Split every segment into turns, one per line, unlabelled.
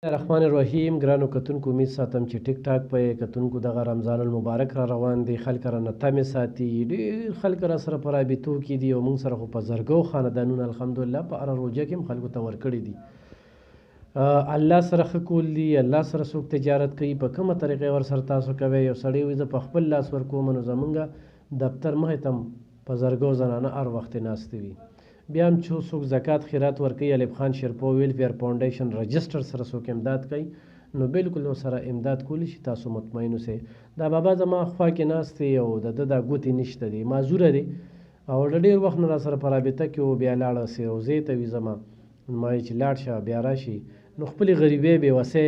الرحمن الرحیم. ګرانو کتونکو، امید ساتم چې ټیک ټاک په کتونکو دغه رمضان المبارک را روان دی. خلک رانه تمې ساتي، ډېر خلک را سره په رابطو کې دي او موږ سره خو په زرګو خاندانونه الحمدلله په هره روژه کې هم خلکو ته ورکړي دي. الله سره ښه کول دي. الله سره څوک تجارت کوي په کومه طریقې ورسره تاسو کوئ. یو سړی وي زه په خپل لاس ورکوم، نو زمونږ دفتر مخې ته هم په زرګو زنانه هر وخت ناستې وي. بیا هم چې څوک زکات خیرات ورکوي، ایوب خان شیرپو ویلفیر فاونډیشن رجسټر سره څوک امداد کوي، نو بالکل سره امداد کولی شي. تاسو مطمئن اوسئ. دا بابا زما خوا کې ناست دی او د ده دا ګوتې نشته دی، معذوره دی او د ډېر وخت نه را سره په رابطه کې و. بیا لاړه سي روزې ته وي زما، ما یې چې لاړ شه بیا راشي، نو خپلې غریبۍ بېوسۍ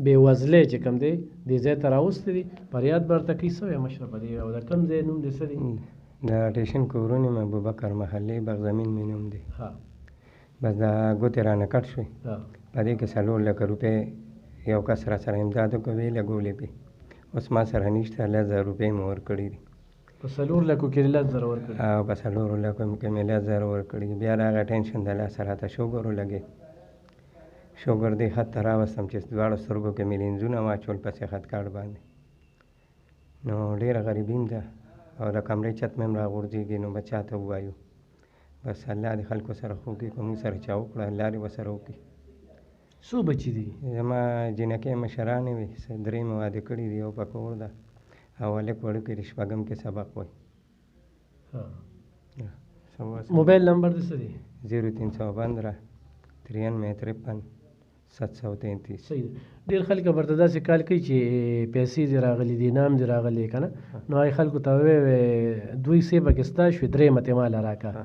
بېوزلۍ چې کوم دی دې ځای ته راوستی دی. فریاد به ورته کوي څه وایې مشره په دې، او د کوم ځای نوم دې څه دی؟
د ټیشن کورون یم، ابوبکر محلې بغزمین مې نوم دی. بس دا ګوتې رانه کټ شوې، په دې کې 4 لکه روپۍ یو کس را سره امداد وکړ، ویې لګولې پې. اوس ما سره نشته، 10,000 روپۍ مې ورکړي دي.
په 4 لکو کې 10,000 ورکړي؟
او په 4 لکو کې مې 10,000 ورکړي. بیا د هغه ټینشن د لاسه راته شوګر ولګېد. شوګر دې خط ته راوستم چې دواړو سترګو کې مې لینزونه واچول په صحت کارډ باندې. نو ډېره غریبي ده او د کمرې چت مې هم راغورځېږي، نو به چا ته ووایو؟ بس الله دې خلکو سره ښه وکړي. که موږ سره چا وکړه الله دې ورسره وکړي.
څو بچي دي؟
زما جینکۍ مشرانې وې، 3 مې واده کړي دي، یو په کور ده او هلک وړوکی د 6م کې سبق وایي.
موبایل نمبر دې څه دی؟
0315 93 733.
صحیح ده. ډېر خلک ورته داسې کال کوي چې پیسې دې راغلي دي، انعام دې راغلی که نه، نو هغې خلکو ته ووایې 2 سې پکې ستا شوې، 3 ته ماله راکړه.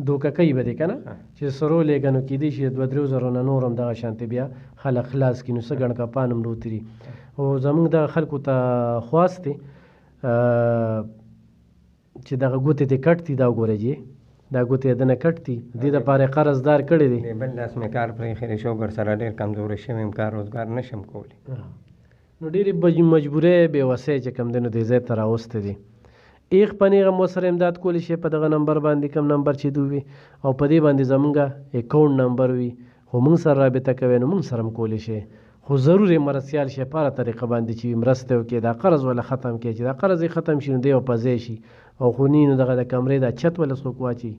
دوکه کوي به دې که نه، چې سرو لېږه نو کېدای شي 2-3 زرو نه نور هم دغه شانتې بیا خلک خلاص کړي، نو څه ګڼ کپان هم روتري. او زمونږ دغه خلکو ته خواست دی چې دغه ګوتې دې کټ دي، دا وګوره جی دا ګوتې د نه کټ دي، دې دپاره یې قرضدار کړی دی.
بل لاس مې کار پرېښی دی، شوګر سره ډېر کمزوری شوی یم، کار روزګار نشم کولی.
نو ډېرې مجبورۍ بېوسۍ چې کوم دی نو دې ځای ته راوستی دی. ایغ په نیغه مو سره امداد کولی شي په دغه نمبر باندې، کوم نمبر چې دوی وي، او په دې باندې زمونږ اکاونټ نمبر وي، خو موږ سره رابطه کوئ نو موږ سره هم کولی شئ. خو ضرور یې مرستیال شي په هره طریقه باندې چې مرسته وکړي، دا قرض ولا ختم کړي. چې دا قرض یې ختم شي نو دی به په ځای شي، او خو نی نو دغه د کمرې دا چت ولا څوک واچي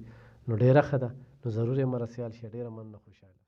نو ډېره ښه ده. نو ضرور یې مرستیال شي. ډېره مننه، خوشحاله.